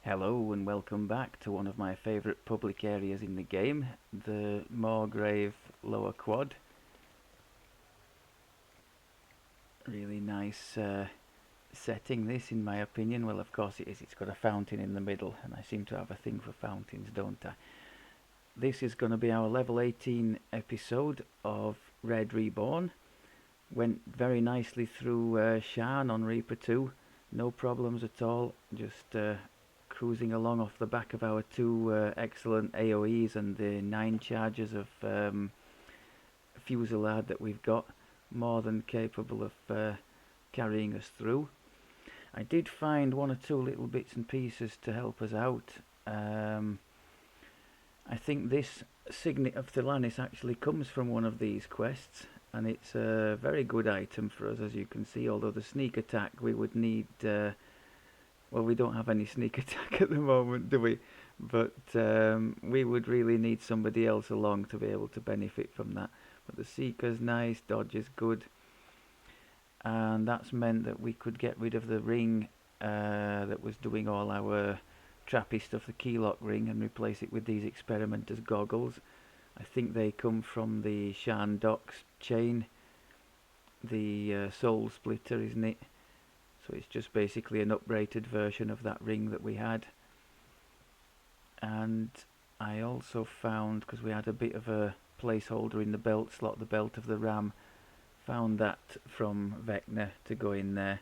Hello and welcome back to one of my favourite public areas in the game, the Moorgrave Lower Quad. Really nice setting this in my opinion. Well, of course it is, it's got a fountain in the middle and I seem to have a thing for fountains, don't I? This is going to be our level 18 episode of Red Reborn. Went very nicely through Shan on Reaper 2, no problems at all, just cruising along off the back of our two excellent AoEs and the 9 charges of Fusillade that we've got, more than capable of carrying us through. I did find one or two little bits and pieces to help us out. I think this Signet of Thelanis actually comes from one of these quests, and it's a very good item for us, as you can see, although the sneak attack we would need... well, we don't have any sneak attack at the moment, do we? But we would really need somebody else along to be able to benefit from that. But the Seeker's nice, Dodge is good, and that's meant that we could get rid of the ring that was doing all our trappy stuff, the keylock ring, and replace it with these experimenter's goggles. I think they come from the Shan Docks chain, the Soul Splitter, isn't it? So it's just basically an uprated version of that ring that we had. And I also found, because we had a bit of a placeholder in the belt slot, the belt of the ram, found that from Vecna to go in there.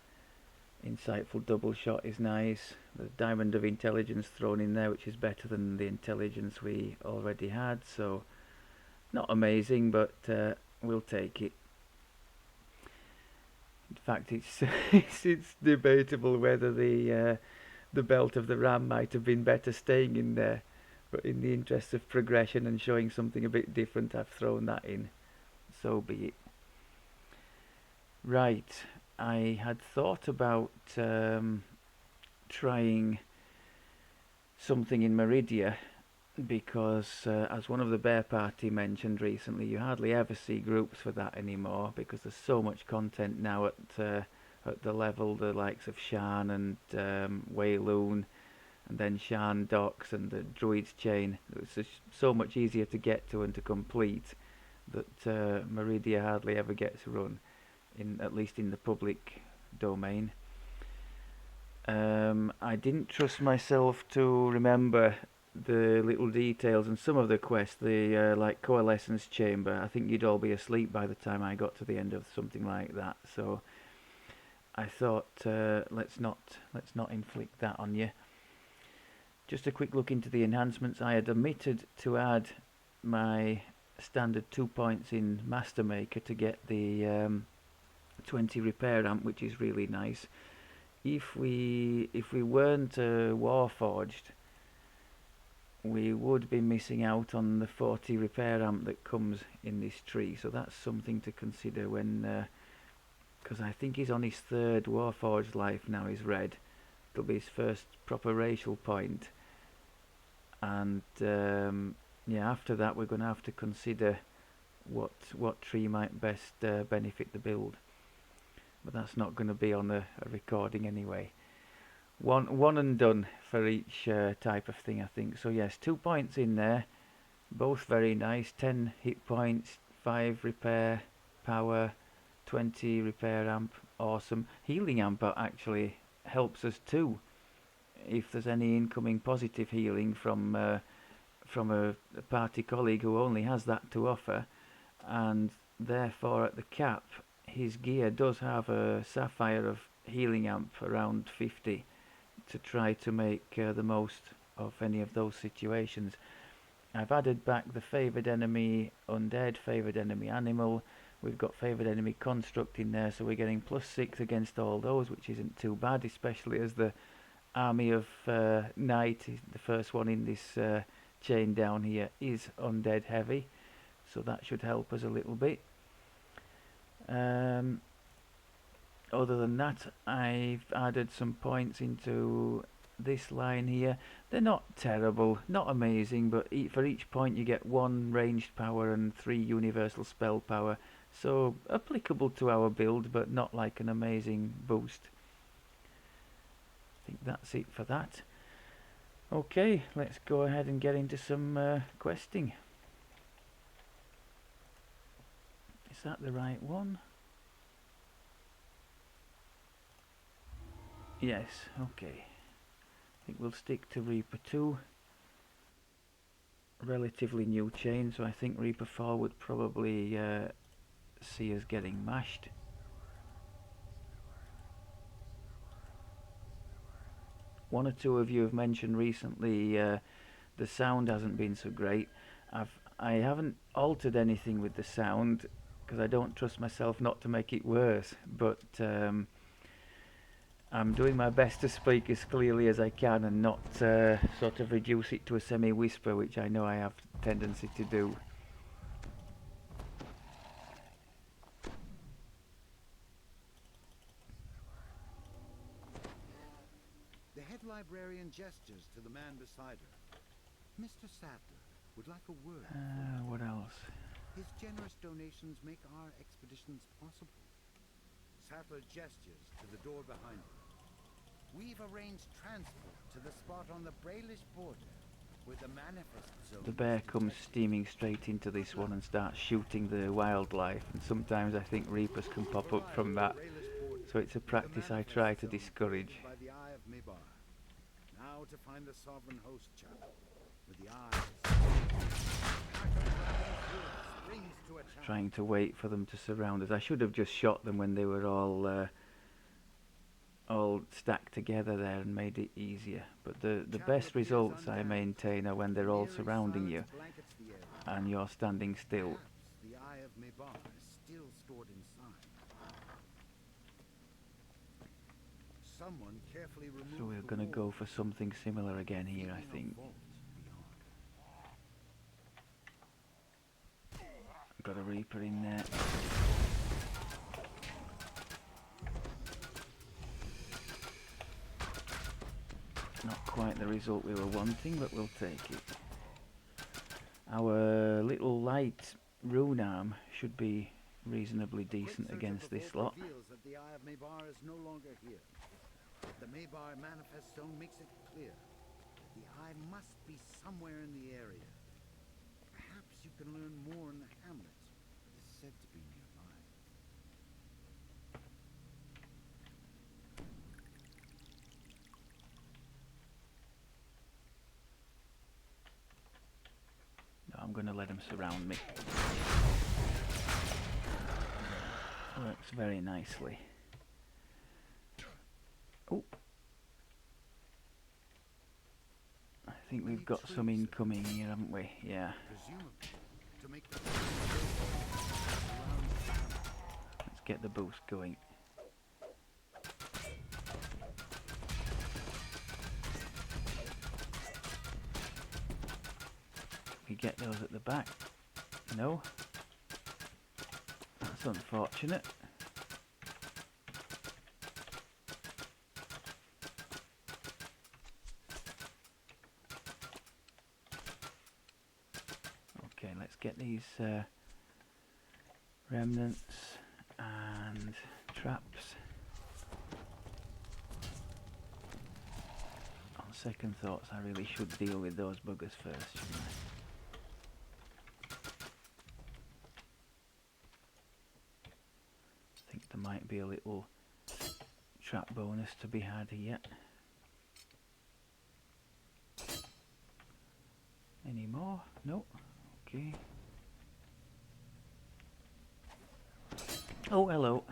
Insightful double shot is nice. The Diamond of Intelligence thrown in there, which is better than the intelligence we already had. So not amazing, but we'll take it. In fact, it's debatable whether the belt of the ram might have been better staying in there. But in the interest of progression and showing something a bit different, I've thrown that in. So be it. Right, I had thought about trying something in Meridia, because as one of the Bear Party mentioned recently, you hardly ever see groups for that anymore, because there's so much content now at the level the likes of Shan and Wayloon, and then Shan Docks and the Druids chain. It's just so much easier to get to and to complete that Meridia hardly ever gets run, at least in the public domain. I didn't trust myself to remember the little details and some of the quests, the like Coalescence Chamber. I think you'd all be asleep by the time I got to the end of something like that. So I thought, let's not inflict that on you. Just a quick look into the enhancements. I had omitted to add my standard 2 points in Master Maker to get the 20 repair amp, which is really nice. If we weren't Warforged, we would be missing out on the 40 repair amp that comes in this tree, so that's something to consider when, because I think he's on his 3rd Warforged life now, he's Red. It'll be his first proper racial point, and yeah, after that we're going to have to consider what tree might best benefit the build, but that's not going to be on a recording anyway. One and done for each type of thing, I think. So yes, 2 points in there, both very nice. 10 hit points, 5 repair power, 20 repair amp, awesome. Healing amp actually helps us too, if there's any incoming positive healing from a party colleague who only has that to offer, and therefore at the cap his gear does have a sapphire of healing amp around 50 to try to make the most of any of those situations. I've added back the favoured enemy undead, favoured enemy animal. We've got favoured enemy construct in there, so we're getting +6 against all those, which isn't too bad, especially as the army of Night, the first one in this chain down here, is undead heavy, so that should help us a little bit. Other than that, I've added some points into this line here. They're not terrible, not amazing, but for each point you get 1 ranged power and 3 universal spell power, so applicable to our build, but not like an amazing boost. I think that's it for that. Okay, let's go ahead and get into some questing. Is that the right one? Yes, okay. I think we'll stick to Reaper 2. Relatively new chain, so I think Reaper 4 would probably see us getting mashed. One or two of you have mentioned recently the sound hasn't been so great. I haven't altered anything with the sound because I don't trust myself not to make it worse, but I'm doing my best to speak as clearly as I can and not sort of reduce it to a semi-whisper, which I know I have a tendency to do. The head librarian gestures to the man beside her. Mr. Sadler would like a word. What else? His generous donations make our expeditions possible. Sadler gestures to the door behind him. We've arranged transport to the spot on the Brailish border where the manifest zone. The bear comes steaming straight into this one and starts shooting the wildlife, and sometimes I think Reapers can pop up from that, so it's a practice I try to discourage. By the Eye of Mebar. Now to find the sovereign host chapel, with the eyes. Trying to wait for them to surround us. I should have just shot them when they were all stacked together there and made it easier. But the best results, I maintain, are when they're all surrounding you and you're standing still. The Eye of Mebar is still stored inside. Someone carefully removed. So we're going to go for something similar again here, I think. Got a Reaper in there. Not quite the result we were wanting, but we'll take it. Our little light rune arm should be reasonably decent against this lot. That the Eye of Mebar is no longer here. The Mebar manifest zone makes it clear that the eye must be somewhere in the area. Perhaps you can learn more in the hamlet that is said to be nearby. No, I'm going to let them surround me. Works very nicely. Oh, I think we've got some incoming here, haven't we? Yeah. Let's get the boost going. We get those at the back? No. That's unfortunate. Okay, let's get these remnants and traps. On second thoughts, I really should deal with those buggers first, shouldn't I? I think there might be a little trap bonus to be had here. Any more? No. Okay. Oh, hello.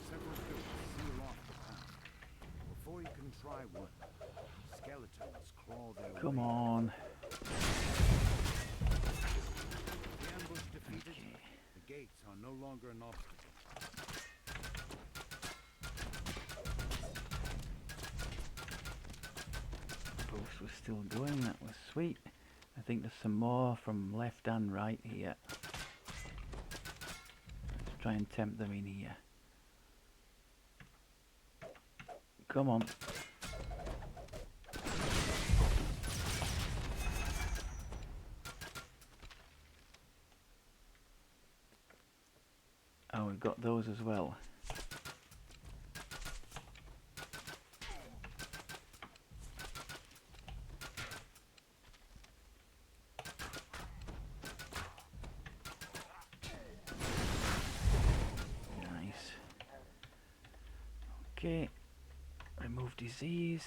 Several pillars seal off the path. Before you can try one, skeletons crawl their way. Come on. The ambush defeated. Okay. The gates are no longer an obstacle. Boost was still going, that was sweet. I think there's some more from left and right here. Let's try and tempt them in here. Come on. Oh, we've got those as well. Okay. Remove disease.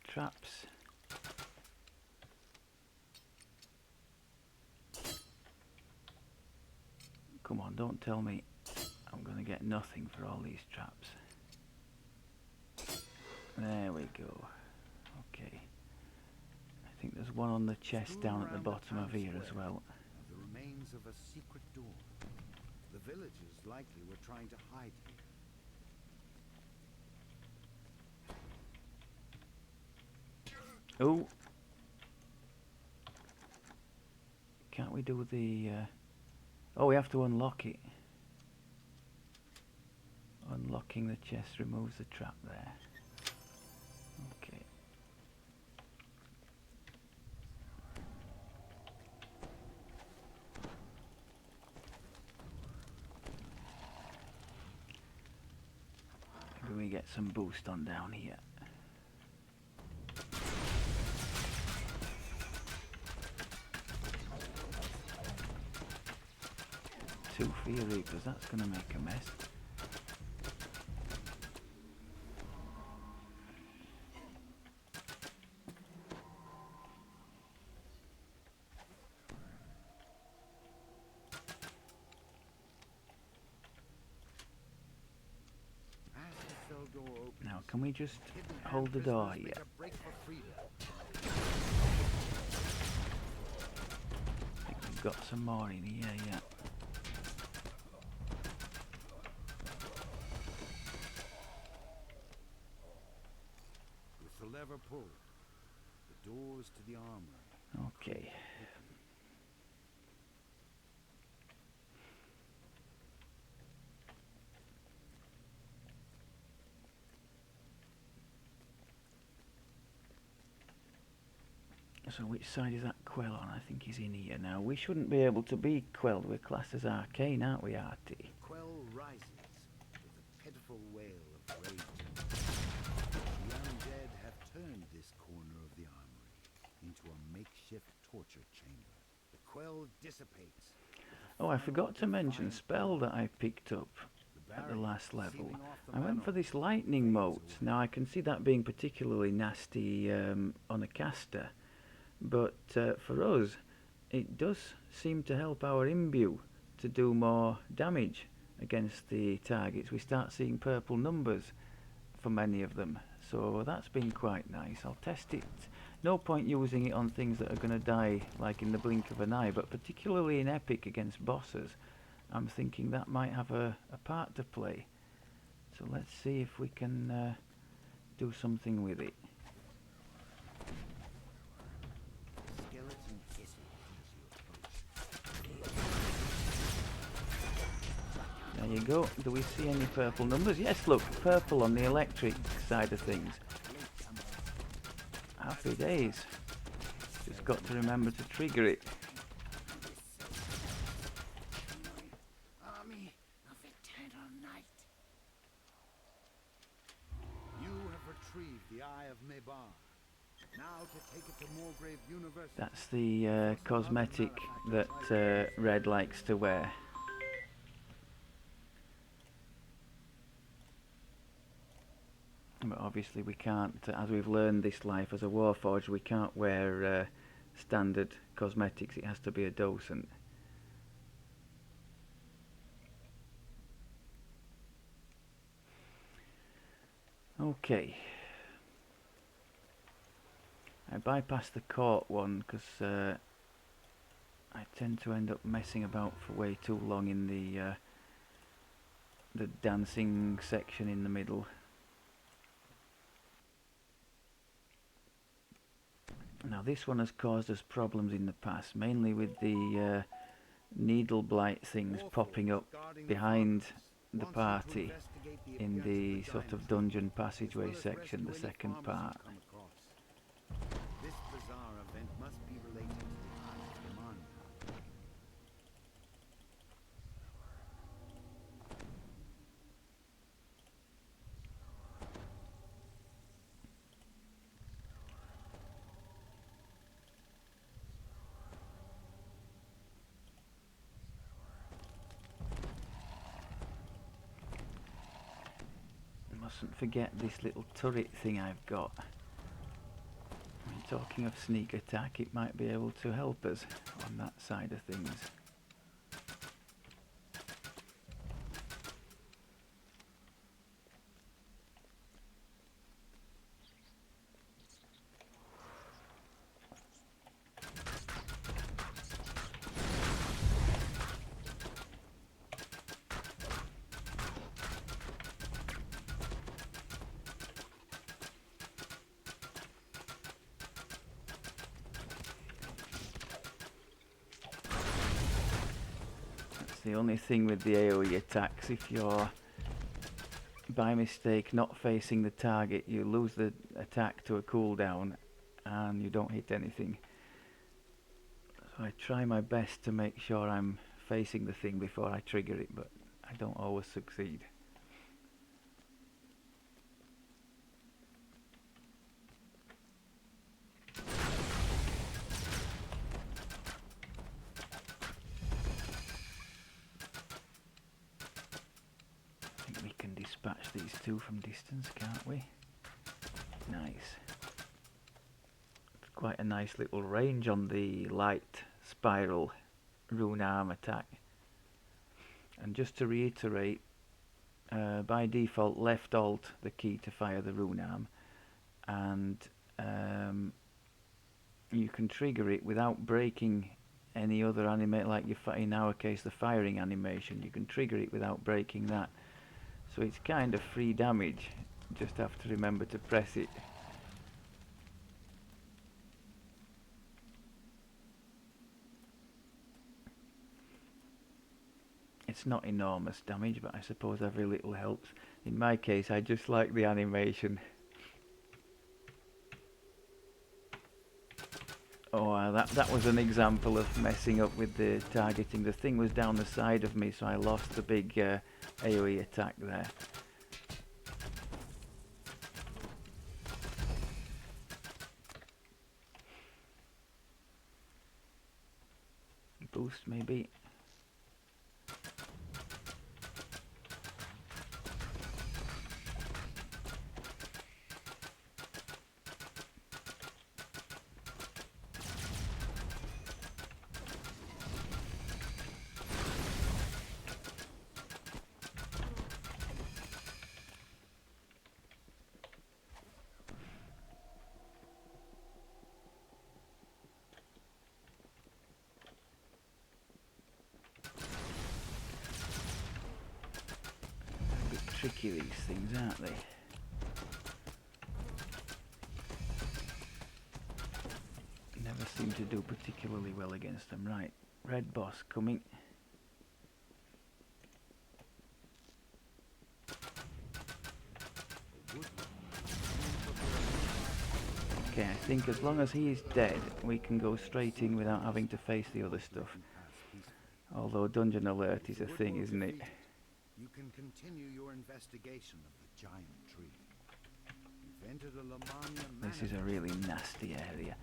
Traps. Come on, don't tell me I'm gonna get nothing for all these traps. There we go. Okay. I think there's one on the chest down at the bottom of here as well. The remains of a secret door. The villagers likely were trying to hide here. Oh! Can't we do the... Oh, we have to unlock it. Unlocking the chest removes the trap there. Okay. Maybe we get some boost on down here. Two Fear Reapers, that's gonna make a mess. Now, can we just hold the door here? I think we've got some more in here, yeah. With the lever pulled, the doors to the armory. Okay. So which side is that quell on? I think he's in here now. We shouldn't be able to be quelled. We're classed as arcane, aren't we, Arti? Quell rises with a pitiful wail of rage. The undead have turned this corner of the armory into a makeshift torture chamber. The quell dissipates. Oh, I forgot to mention spell that I picked up at the last level. I went for this lightning mote. Now I can see that being particularly nasty on a caster. But for us, it does seem to help our imbue to do more damage against the targets. We start seeing purple numbers for many of them, so that's been quite nice. I'll test it. No point using it on things that are going to die like in the blink of an eye, but particularly in epic against bosses, I'm thinking that might have a part to play. So let's see if we can do something with it. There you go. Do we see any purple numbers? Yes, look, purple on the electric side of things. Happy days. Just got to remember to trigger it. Army of eternal night. You have retrieved the Eye of Mebar. Now to take it to Morgrave University. That's the cosmetic that Red likes to wear. But obviously we can't, as we've learned this life as a Warforged, we can't wear standard cosmetics. It has to be a docent. Okay. I bypassed the court one because I tend to end up messing about for way too long in the dancing section in the middle. Now this one has caused us problems in the past, mainly with the needle blight things popping up behind the party in the sort of dungeon passageway section, the second part. This bizarre event must be related to the Eye of Reborn. Mustn't forget this little turret thing I've got. Talking of sneak attack, it might be able to help us on that side of things. The only thing with the AoE attacks, if you're by mistake not facing the target, you lose the attack to a cooldown and you don't hit anything. So I try my best to make sure I'm facing the thing before I trigger it, but I don't always succeed. Dispatch these two from distance, can't we? Nice. It's quite a nice little range on the light spiral rune arm attack. And just to reiterate, by default left alt the key to fire the rune arm, and you can trigger it without breaking any other animate, like in our case the firing animation. You can trigger it without breaking that. So it's kind of free damage, just have to remember to press it. It's not enormous damage, but I suppose every little helps. In my case, I just like the animation. Oh, that was an example of messing up with the targeting. The thing was down the side of me, so I lost the big AoE attack there. Boost maybe. Tricky, these things, aren't they? Never seem to do particularly well against them. Right, red boss coming. Okay, I think as long as he is dead, we can go straight in without having to face the other stuff. Although dungeon alert is a thing, isn't it? You can continue your investigation of the giant tree. You've entered a Lamania. This is a really nasty area.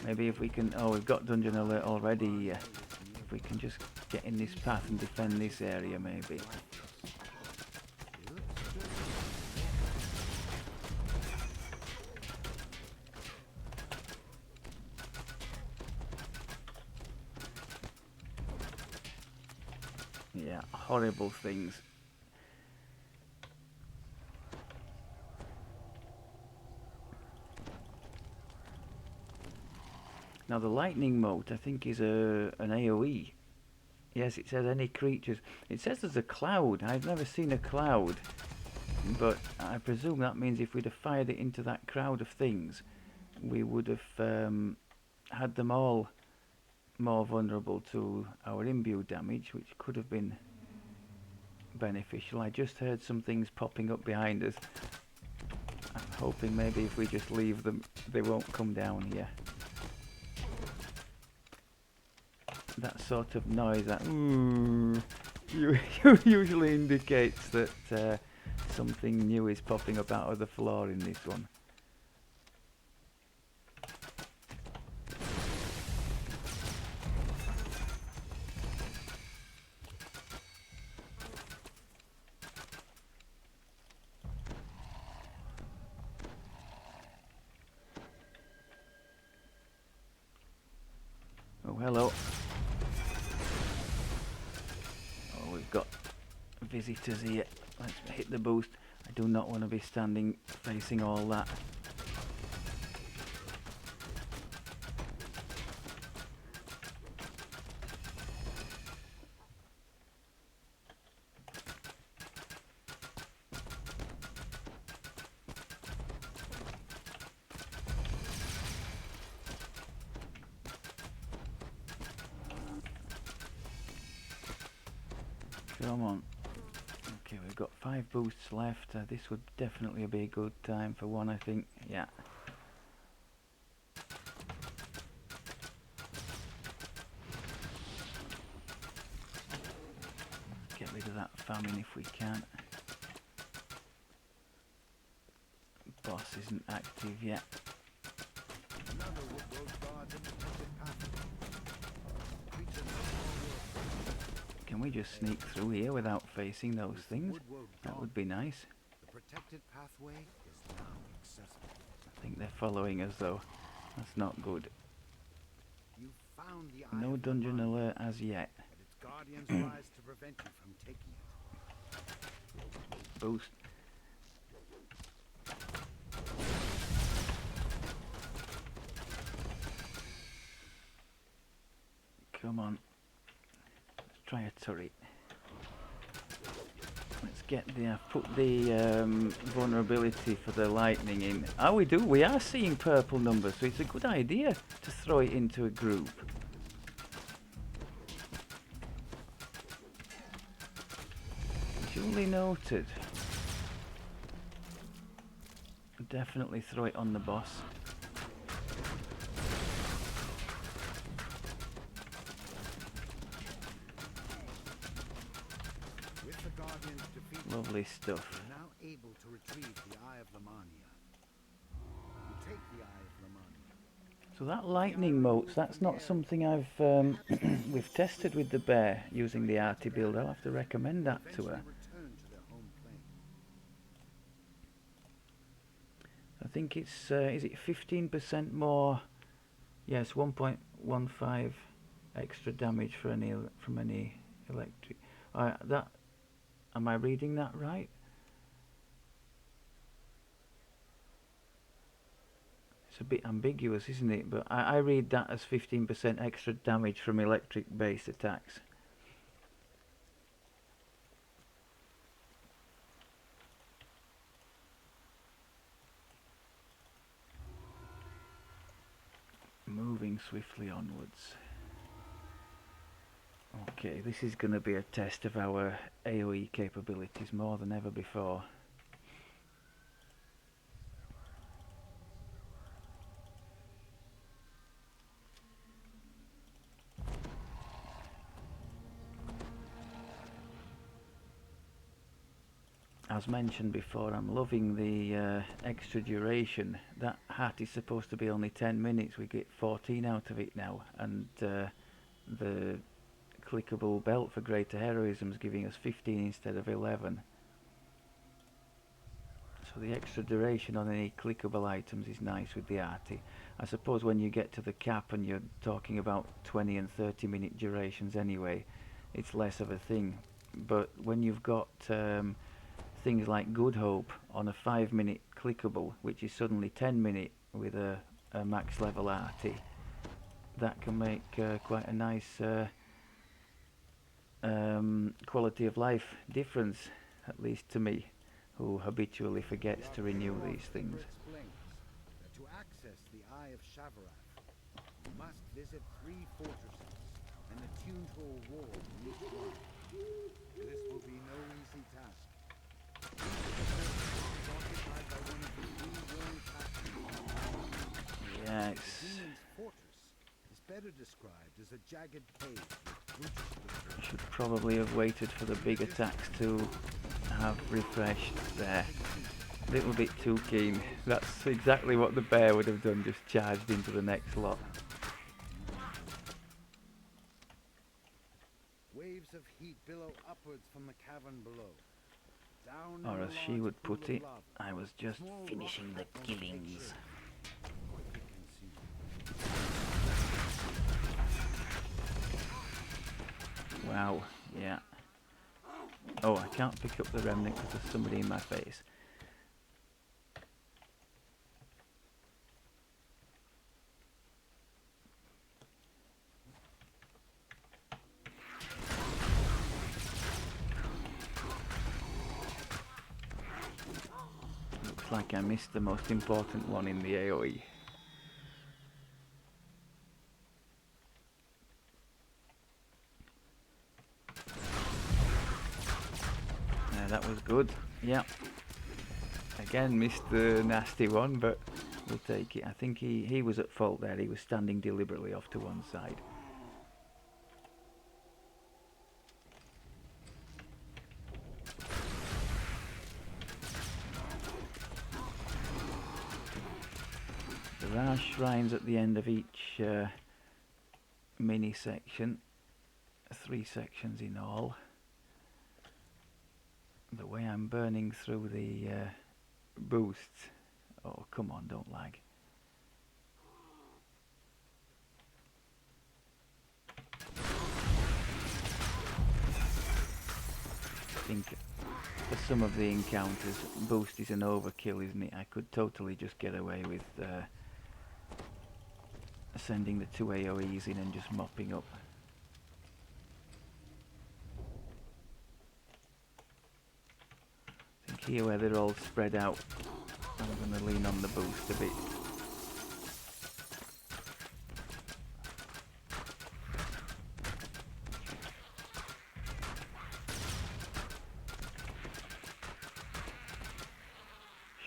Maybe if we can... Oh, we've got dungeon alert already. If we can just get in this path and defend this area, maybe. Yeah, horrible things. Now the lightning mote, I think, is an AoE. Yes, it says any creatures. It says there's a cloud. I've never seen a cloud, but I presume that means if we'd have fired it into that crowd of things, we would have had them all more vulnerable to our imbue damage, which could have been beneficial. I just heard some things popping up behind us. I'm hoping maybe if we just leave them, they won't come down here. That sort of noise, that usually indicates that something new is popping up out of the floor in this one. below. Oh, we've got visitors here. Let's hit the boost. I do not want to be standing facing all that. Come on. Okay, we've got 5 boosts left. This would definitely be a good time for one, I think. Yeah. Get rid of that famine if we can. Boss isn't active yet. Another wood guards and protected pathway. Creature no more will. Can we just sneak through here without facing those things? That would be nice. The protected pathway is now accessible. I think they're following us though. That's not good. You found the eye No of the dungeon mind, alert as yet. but its guardians rise to prevent you from taking it. Boost. Come on. Let's try a turret. Let's get the put the vulnerability for the lightning in. Oh, we do. We are seeing purple numbers, so it's a good idea to throw it into a group. Duly noted. Definitely throw it on the boss. With the guardians defeated, Lovely stuff. you're now able to retrieve the Eye of Lamania. You take the Eye of Lamania. So that lightning motes, that's not something I've we've tested with the bear using the Arti build. I'll have to recommend that to her. Return to their home plane. I think it's is it 15% more? Yes, 1.15 extra damage for any from any electric. That am I reading that right? It's a bit ambiguous, isn't it? But I read that as 15% extra damage from electric based attacks. Moving swiftly onwards. Okay, this is going to be a test of our AoE capabilities more than ever before. As mentioned before, I'm loving the extra duration. That hat is supposed to be only 10 minutes. We get 14 out of it now, and the clickable belt for greater heroism is giving us 15 instead of 11. So the extra duration on any clickable items is nice with the Arti. I suppose when you get to the cap and you're talking about 20 and 30 minute durations anyway, it's less of a thing. But when you've got things like Good Hope on a 5-minute clickable, which is suddenly 10 minute with a max level Arti, that can make quite a nice quality of life difference, at least to me, who habitually forgets to renew these things. Explains that to access the Eye of Shavarath, you must visit 3 fortresses and attune to a wall in each one. This will be no easy task. Each fortress is occupied by one of the 3 warring factions. Yeah, The demon's fortress is better described as a jagged cave with brutish I should probably have waited for the big attacks to have refreshed there. A little bit too keen. That's exactly what the bear would have done, just charged into the next lot. waves of heat billow upwards from the cavern below. Down Or in as the she large would pool put of it, lava, I was just small finishing the rock forms take killings. shape. Quick and see. Wow, yeah. Oh, I can't pick up the remnant because there's somebody in my face. Looks like I missed the most important one in the AoE. That was good. Yeah. Again, missed the nasty one, but we'll take it. I think he was at fault there. He was standing deliberately off to one side. There are shrines at the end of each mini section. 3 sections in all. The way I'm burning through the boosts. Oh, come on, don't lag. I think for some of the encounters, boost is an overkill, isn't it? I could totally just get away with sending the 2 AoEs in and just mopping up. I think here where they're all spread out, I'm going to lean on the boost a bit.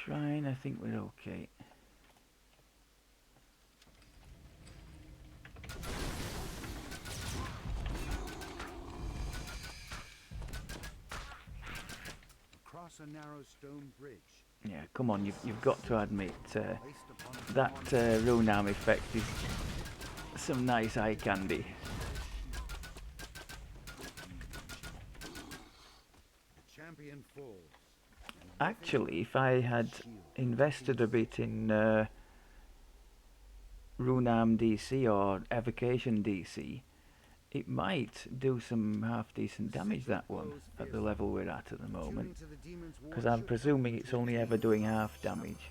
Shrine, I think we're okay. Across a narrow stone bridge. Yeah, come on, you've got to admit that rune arm effect is some nice eye candy. The champion falls. Actually, if I had invested a bit in rune arm DC or evocation DC, it might do some half decent damage, that one, at the level we're at the moment. Because I'm presuming it's only ever doing half damage.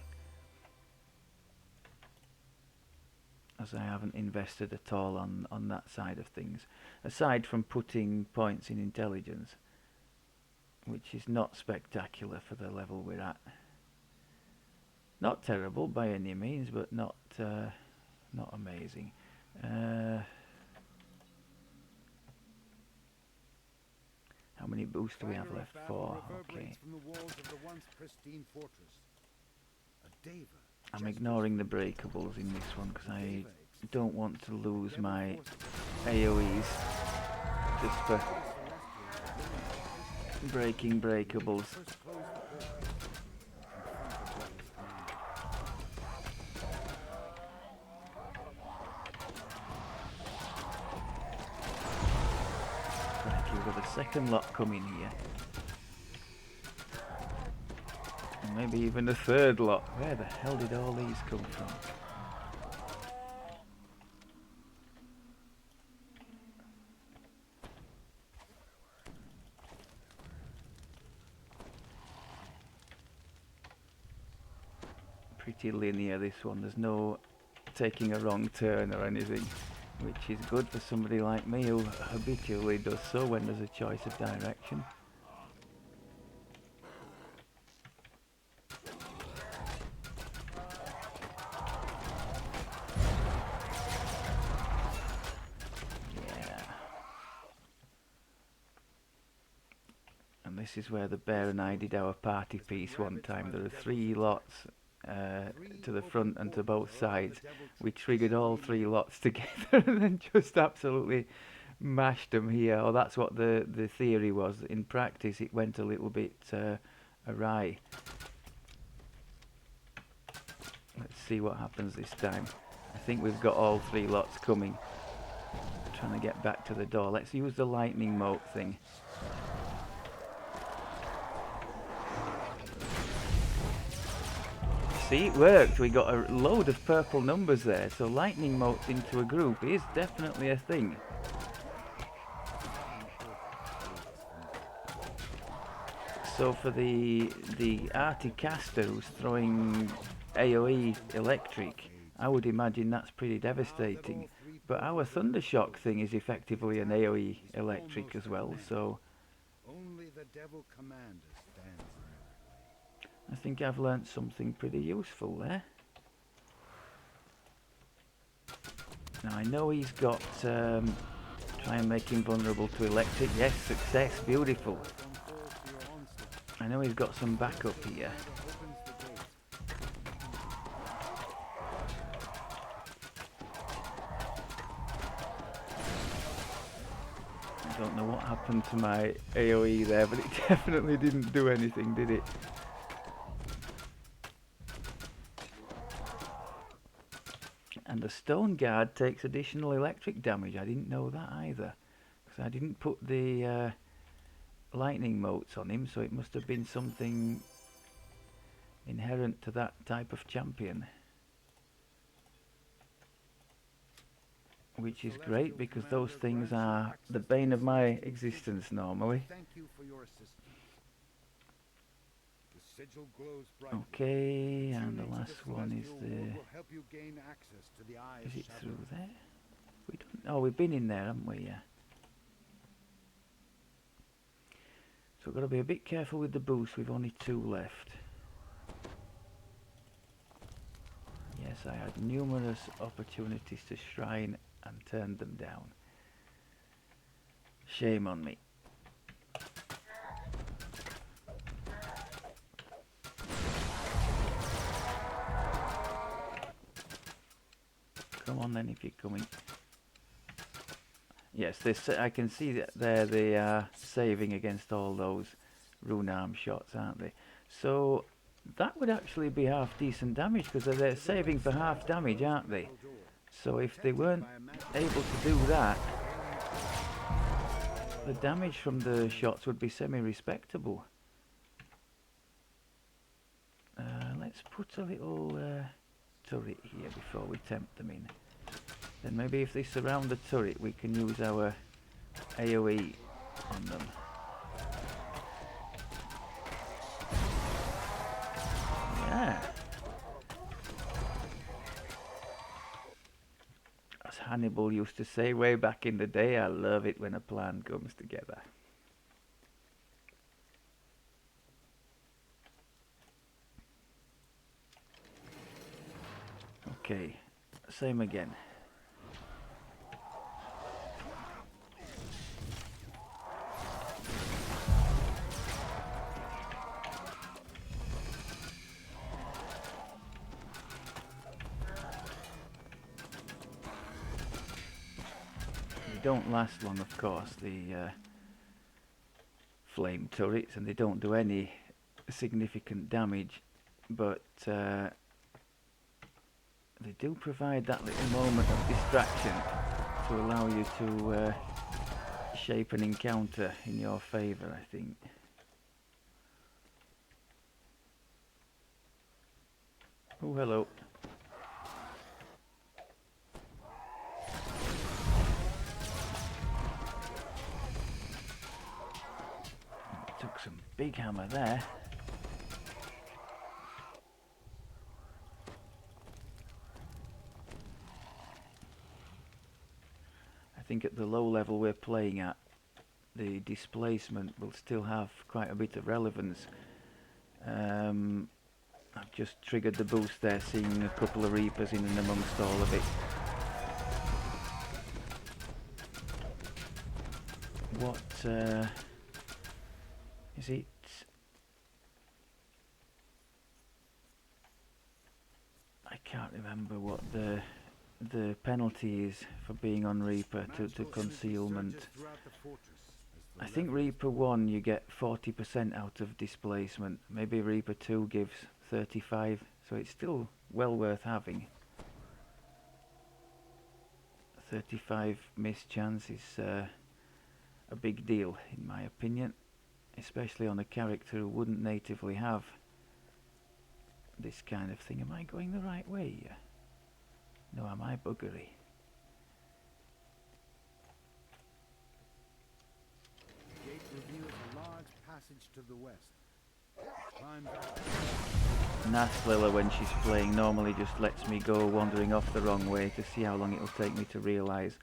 As I haven't invested at all on that side of things. Aside from putting points in intelligence, which is not spectacular for the level we're at. Not terrible by any means, but not amazing. How many boosts do we have left? 4. Okay. I'm ignoring the breakables in this one because I don't want to lose my AoEs just for breaking breakables. We've got a second lot coming here. And maybe even a third lot. Where the hell did all these come from? Pretty linear, this one. There's no taking a wrong turn or anything, which is good for somebody like me who habitually does so when there's a choice of direction. Yeah. And this is where the bear and I did our party piece one time. There are 3 lots to the front and to both sides. We triggered all 3 lots together and then just absolutely mashed them here. Or that's what the theory was. In practice it went a little bit awry. Let's see what happens this time. I think we've got all 3 lots coming. Trying to get back to the door. Let's use the lightning mote thing. See, it worked. We got a load of purple numbers there, so lightning motes into a group is definitely a thing. So for the Arti caster who's throwing AoE electric, I would imagine that's pretty devastating. But our Thundershock thing is effectively an AoE electric as well, so Only the Devil Commander stands in their way. I think I've learnt something pretty useful there. Now I know he's got try and make him vulnerable to electric. Yes, success, beautiful. I know he's got some backup here. I don't know what happened to my AoE there, but it definitely didn't do anything, did it? And the stone guard takes additional electric damage. I didn't know that either, because I didn't put the lightning motes on him, so it must have been something inherent to that type of champion. Which is great, because those things are the bane of my existence normally. Thank you for your assistance. The sigil glows brightly. Okay, and the Tuning to last one is celestial the... world will help you gain access to the Eye's Is it shadow. through there? We don't... Oh, we've been in there, haven't we? Yeah. So we've got to be a bit careful with the boost. We've only 2 left. Yes, I had numerous opportunities to shrine and turned them down. Shame on me. Come on then, if you're coming. Yes, this I can see that there they are saving against all those rune arm shots, aren't they? So that would actually be half decent damage, because they're saving for half damage, aren't they? So if they weren't able to do that, the damage from the shots would be semi-respectable. Let's put a little turret here before we tempt them in. Then maybe if they surround the turret, we can use our AoE on them. Yeah. As Hannibal used to say way back in the day, I love it when a plan comes together. Okay, same again. They don't last long, of course, the flame turrets, and they don't do any significant damage, but they do provide that little moment of distraction to allow you to shape an encounter in your favour, I think. Oh, hello. Took some big hammer there. I think at the low level we're playing at, the displacement will still have quite a bit of relevance. I've just triggered the boost there, seeing a couple of Reapers in and amongst all of it. What is it? I can't remember what the penalty is for being on Reaper to concealment. I think Reaper 1 you get 40% out of displacement. Maybe Reaper 2 gives 35, so it's still well worth having. 35 miss chance is a big deal in my opinion, especially on a character who wouldn't natively have this kind of thing. Am I going the right way? No, am I buggery? The gate reveals a large passage to the west. Climb back. Naslila, when she's playing, normally just lets me go wandering off the wrong way to see how long it'll take me to realise.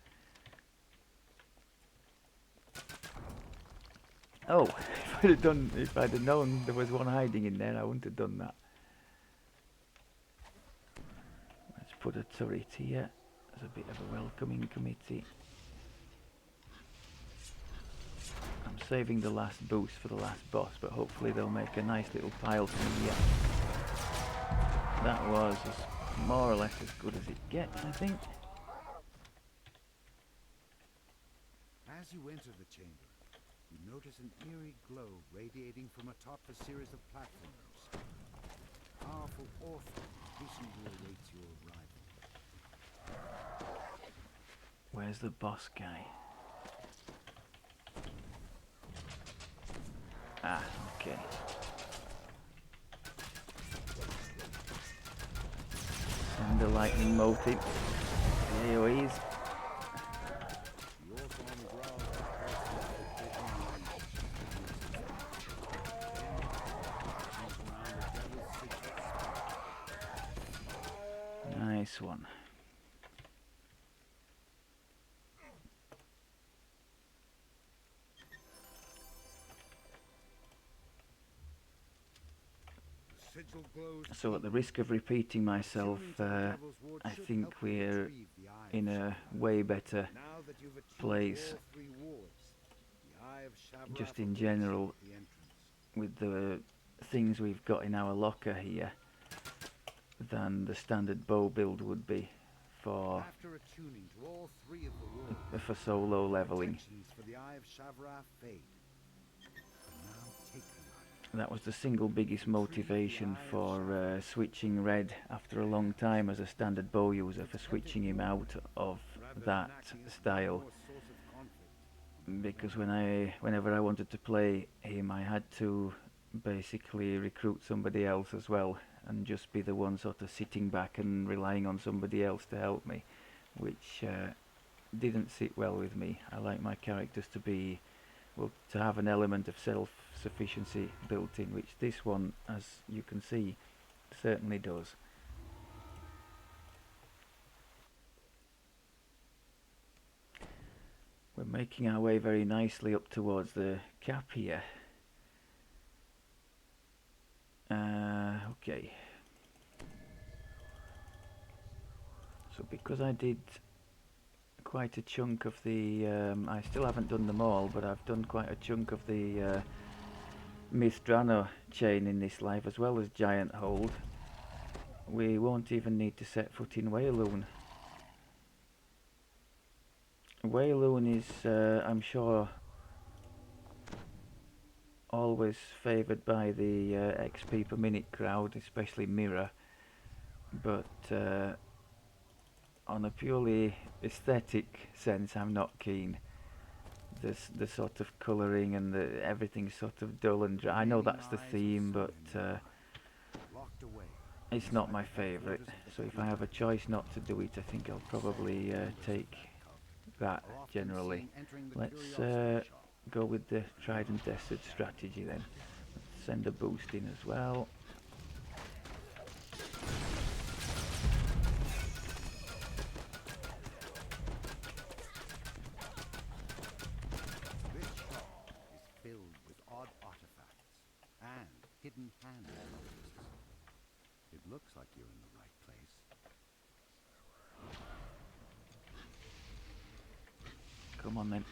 Oh, if I'd have known there was one hiding in there, I wouldn't have done that. Let's put a turret here as a bit of a welcoming committee. I'm saving the last boost for the last boss, but hopefully they'll make a nice little pile for me here. That was more or less as good as it gets, I think. As you enter the chamber, you notice an eerie glow radiating from atop a series of platforms. Powerful orphan patiently awaits your arrival. Where's the boss guy? Ah, okay. And the lightning motive. AoEs. The orphan growls Nice one. So at the risk of repeating myself, I think we're in a way better place just in general with the things we've got in our locker here than the standard bow build would be for solo leveling. That was the single biggest motivation for switching Red after a long time as a standard bow user, for switching him out of that style. Because whenever I wanted to play him, I had to basically recruit somebody else as well and just be the one sort of sitting back and relying on somebody else to help me, which didn't sit well with me. I like my characters to be, well, to have an element of self-sufficiency built in, which this one, as you can see, certainly does. We're making our way very nicely up towards the cap here. Okay. So because I did quite a chunk of the, I still haven't done them all, but I've done quite a chunk of the Mithrano chain in this life, as well as Giant Hold. We won't even need to set foot in Wayloon. Wayloon is, I'm sure, always favoured by the XP per minute crowd, especially Mirror, but on a purely aesthetic sense, I'm not keen. The sort of colouring and everything's sort of dull and dry. I know that's the theme, but it's not my favourite. So if I have a choice not to do it, I think I'll probably take that generally. Let's go with the tried and tested strategy then. Let's send a boost in as well. Hidden hand objects. It looks like you're in the right place. Come on then.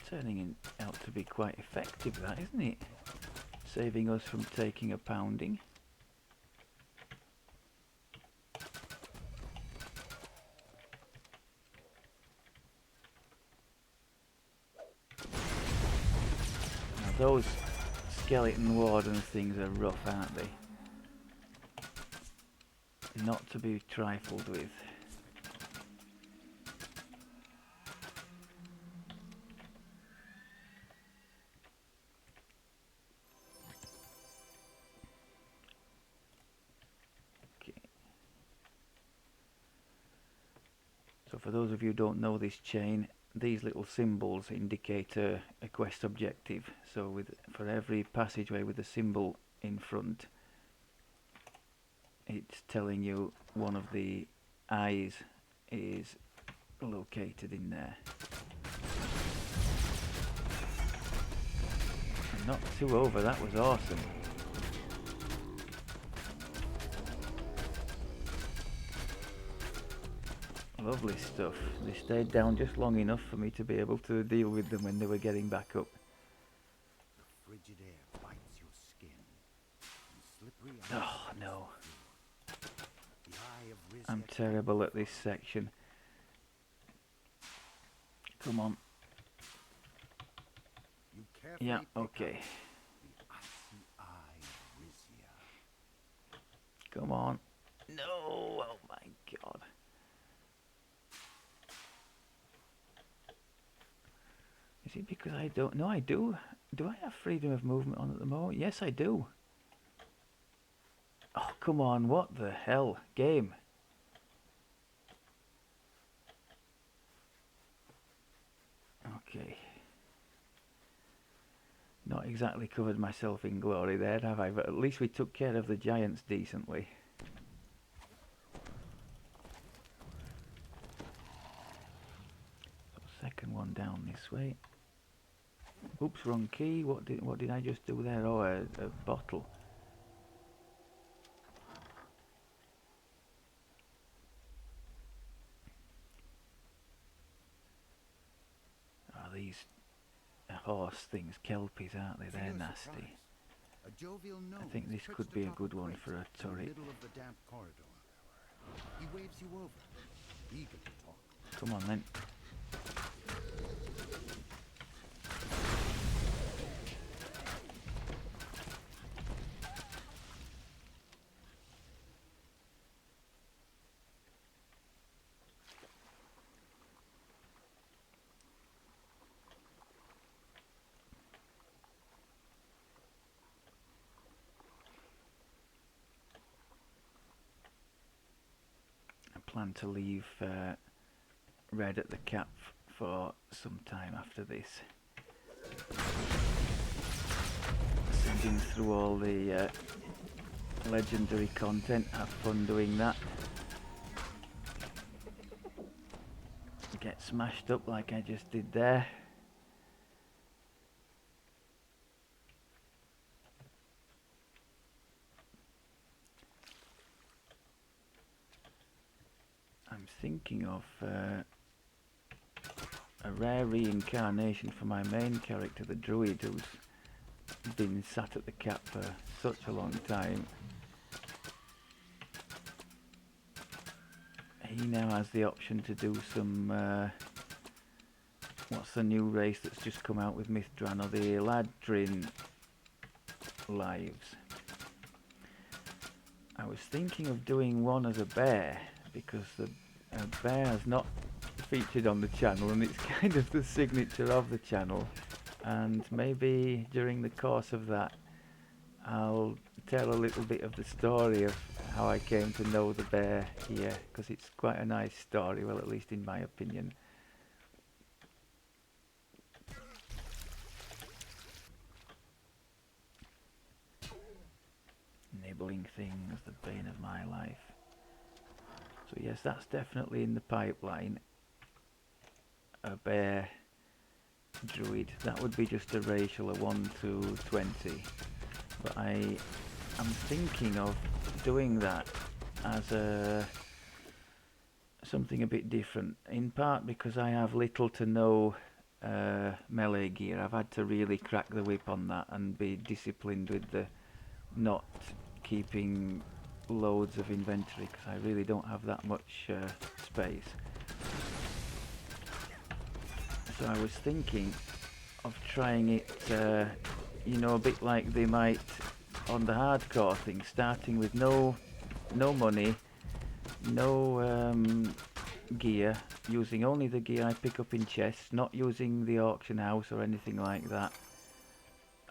It's turning out to be quite effective, that, isn't it? Saving us from taking a pounding. Those skeleton warden things are rough, aren't they? Not to be trifled with. Okay. So for those of you who don't know this chain, these little symbols indicate a quest objective. So for every passageway with a symbol in front, it's telling you one of the eyes is located in there. And not 2 over, that was awesome. Lovely stuff. They stayed down just long enough for me to be able to deal with them when they were getting back up. The frigid air bites your skin. And slippery Oh no. the eye of Riz I'm terrible at this section. Come on. You carefully Yeah, pick okay. up the icy eye of Rizia. Come on. No, oh my god. Is it because I don't... No, I do. Do I have freedom of movement on at the moment? Yes, I do. Oh, come on. What the hell? Game. Okay. Not exactly covered myself in glory there, have I? But at least we took care of the giants decently. So second one down this way. Oops, wrong key. What did I just do there? Oh, a bottle. Oh, these horse things, kelpies, aren't they? To They're your nasty. surprise, a jovial gnome I think this perched could be a atop good one crate for a in the turret. middle of the damp corridor. He waves you over, eager to talk. Come on then. I plan to leave Red at the cap for some time after this. Sending through all the legendary content, have fun doing that. Get smashed up like I just did there. I'm thinking of a rare reincarnation for my main character, the druid, who's been sat at the cap for such a long time. He now has the option to do some what's the new race that's just come out with Mithran, or the Eladrin lives. I was thinking of doing one as a bear, because the bear has not featured on the channel and it's kind of the signature of the channel, and maybe during the course of that I'll tell a little bit of the story of how I came to know the bear here, because it's quite a nice story, well, at least in my opinion. Nibbling things, the bane of my life. So yes, that's definitely in the pipeline. A bear druid. That would be just a racial, a 1 to 20. But I'm thinking of doing that as something a bit different. In part because I have little to no melee gear. I've had to really crack the whip on that and be disciplined with the not keeping loads of inventory, because I really don't have that much space. So I was thinking of trying it, you know, a bit like they might on the hardcore thing, starting with no money, no gear, using only the gear I pick up in chests, not using the auction house or anything like that,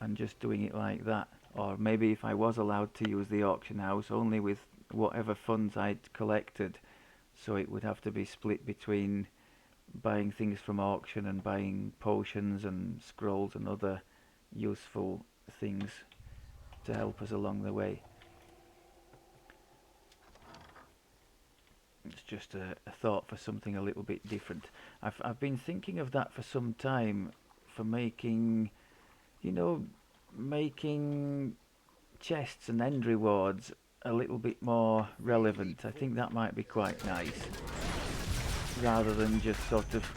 and just doing it like that. Or maybe if I was allowed to use the auction house, only with whatever funds I'd collected, So it would have to be split between buying things from auction and buying potions and scrolls and other useful things to help us along the way. It's just a thought for something a little bit different. I've been thinking of that for some time, for making, you know, making chests and end rewards a little bit more relevant. I think that might be quite nice, rather than just sort of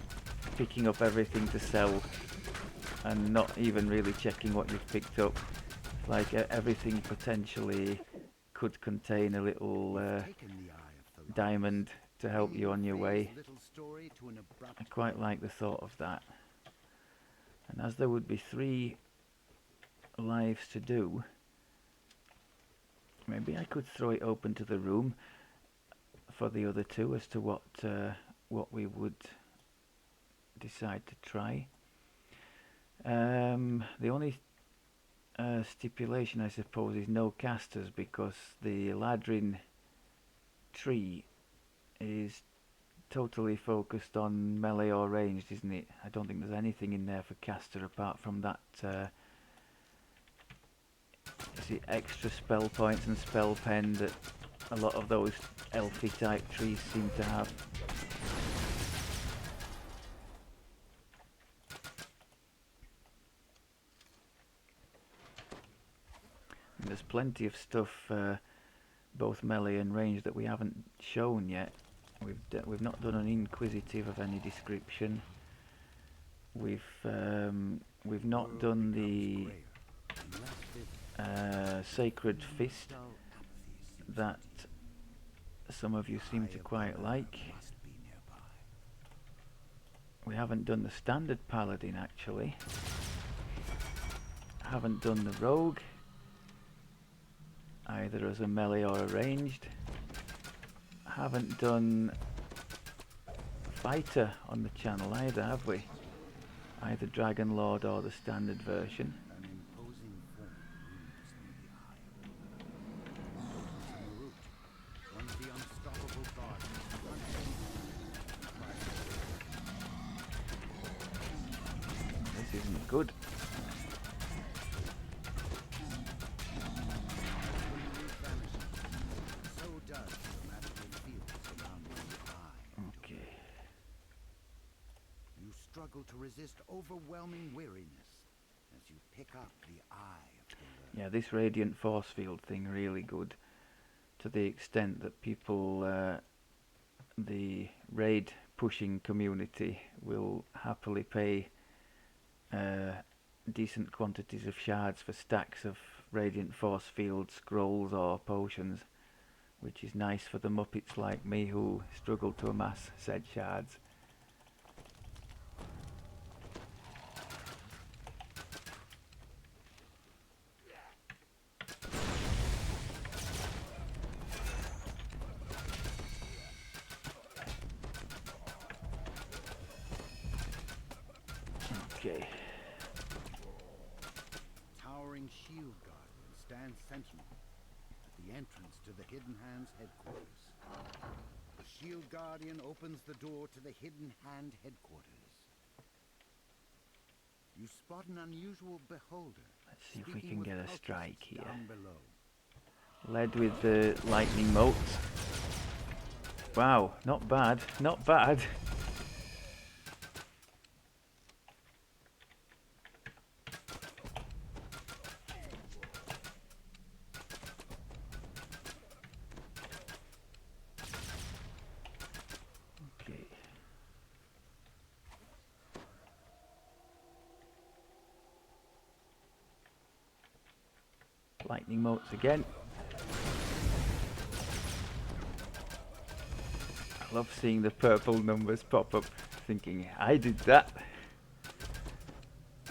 picking up everything to sell and not even really checking what you've picked up. Like everything potentially could contain a little diamond to help you on your way. I quite like the thought of that. And as there would be 3 lives to do, maybe I could throw it open to the room for the other 2 as to what we would decide to try. The only stipulation, I suppose, is no casters, because the Ladrin tree is totally focused on melee or ranged, isn't it? I don't think there's anything in there for caster apart from that is it extra spell points and spell pen that a lot of those elfy type trees seem to have. And there's plenty of stuff, both melee and ranged, that we haven't shown yet. We've not done an inquisitive of any description. We've not done the sacred fist that some of you seem to quite like. We haven't done the standard paladin, actually. Haven't done the rogue, either as a melee or a ranged. Haven't done fighter on the channel either, have we? Either Dragon Lord or the standard version. This isn't good. Struggle to resist overwhelming weariness as you pick up the eye of the Yeah, this radiant force field thing really good, to the extent that people, the raid pushing community, will happily pay decent quantities of shards for stacks of radiant force field scrolls or potions, which is nice for the muppets like me who struggle to amass said shards. Okay. Towering shield guardian stands sentinel at the entrance to the Hidden Hand's headquarters. The shield guardian opens the door to the Hidden Hand headquarters. You spot an unusual beholder. Let's see if we can get a strike here. Down below. Led with the lightning motes. Wow, not bad, not bad. Okay. Lightning motes again. I love seeing the purple numbers pop up, thinking, I did that.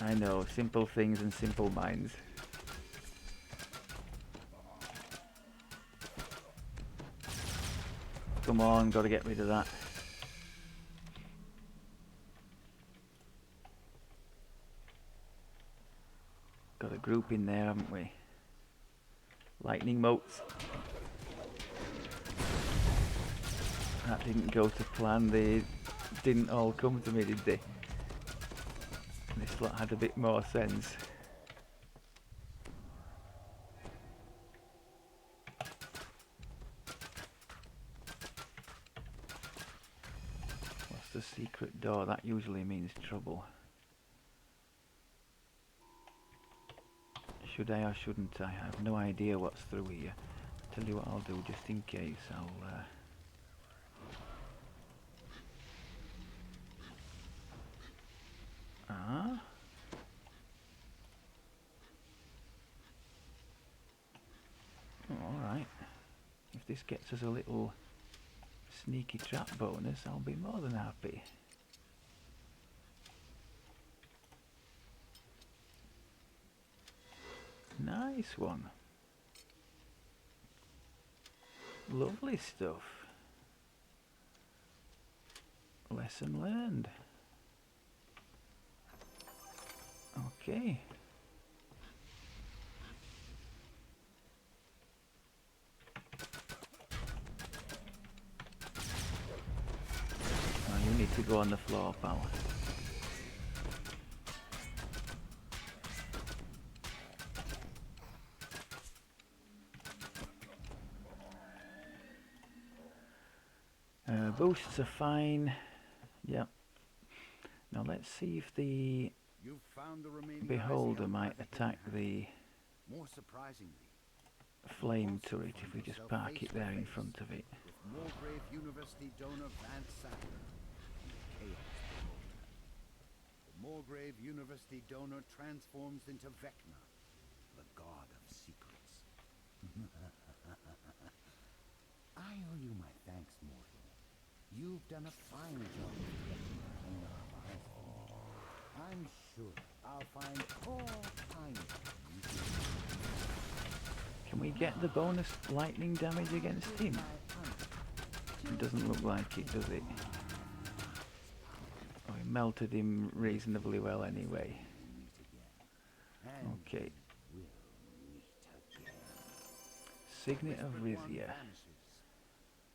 I know, simple things and simple minds. Come on, gotta get rid of that. Got a group in there, haven't we? Lightning motes. That didn't go to plan. They didn't all come to me, did they? This lot had a bit more sense. What's the secret door? That usually means trouble. Should I or shouldn't I? I have no idea what's through here. Tell you what I'll do just in case. Ah? Oh, alright. If this gets us a little sneaky trap bonus, I'll be more than happy. Nice one. Lovely stuff. Lesson learned. Okay. Oh, you need to go on the floor, pal. Boosts are fine. Yep. Now let's see if the You've found the remaining beholder Icy might Empire attack that the more surprisingly, flame turret if we just park it there in front of it. with Moorgrave University donor Vance Sattler and the Chaos Beholder. The Moorgrave University donor transforms into Vecna, the god of secrets. I owe you my thanks, mortal. You've done a fine job of getting the clean off our eyes. I'm sure I'll find all kinds of use. Can we get the bonus lightning damage against him? It doesn't look like it, does it? Oh, we melted him reasonably well anyway. Okay. Signet of Rizia.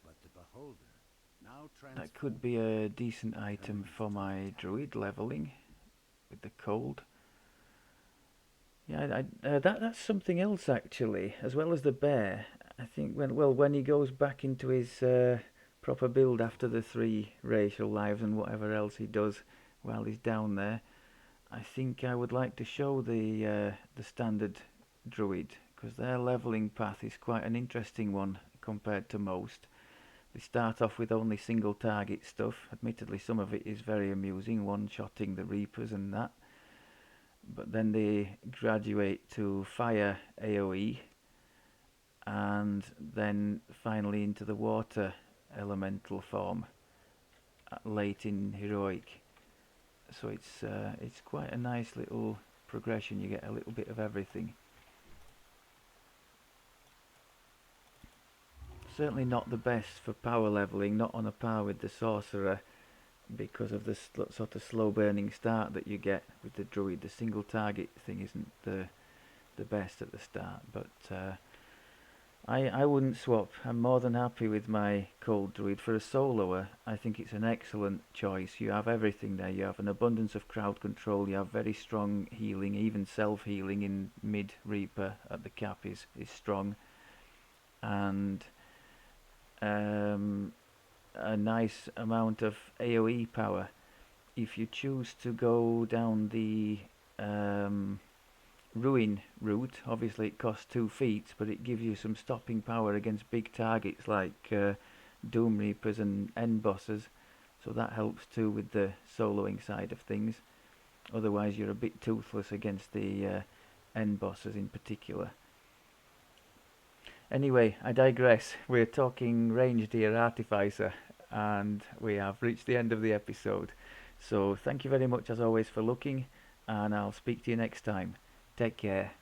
But the beholder now That could be a decent item for my druid leveling with the cold. Yeah, that's something else actually, as well as the bear. I think when he goes back into his proper build after the 3 racial lives and whatever else he does while he's down there, I think I would like to show the standard druid, because their leveling path is quite an interesting one compared to most. They start off with only single target stuff. Admittedly, some of it is very amusing, one-shotting the Reapers and that. But then they graduate to fire AoE, and then finally into the water elemental form late in heroic. So it's quite a nice little progression. You get a little bit of everything. Certainly not the best for power leveling, not on a par with the sorcerer, because of the sort of slow burning start that you get with the druid. The single target thing isn't the best at the start, but I wouldn't swap. I'm more than happy with my cold druid. For a soloer, I think it's an excellent choice. You have everything there. You have an abundance of crowd control, you have very strong healing, even self-healing in mid Reaper at the cap is strong, and a nice amount of AoE power. If you choose to go down the ruin route, obviously it costs 2 feats, but it gives you some stopping power against big targets like Doom Reapers and end bosses, so that helps too with the soloing side of things. Otherwise you're a bit toothless against the end bosses in particular. Anyway, I digress. We're talking ranged here, Artificer, and we have reached the end of the episode. So thank you very much as always for looking, and I'll speak to you next time. Take care.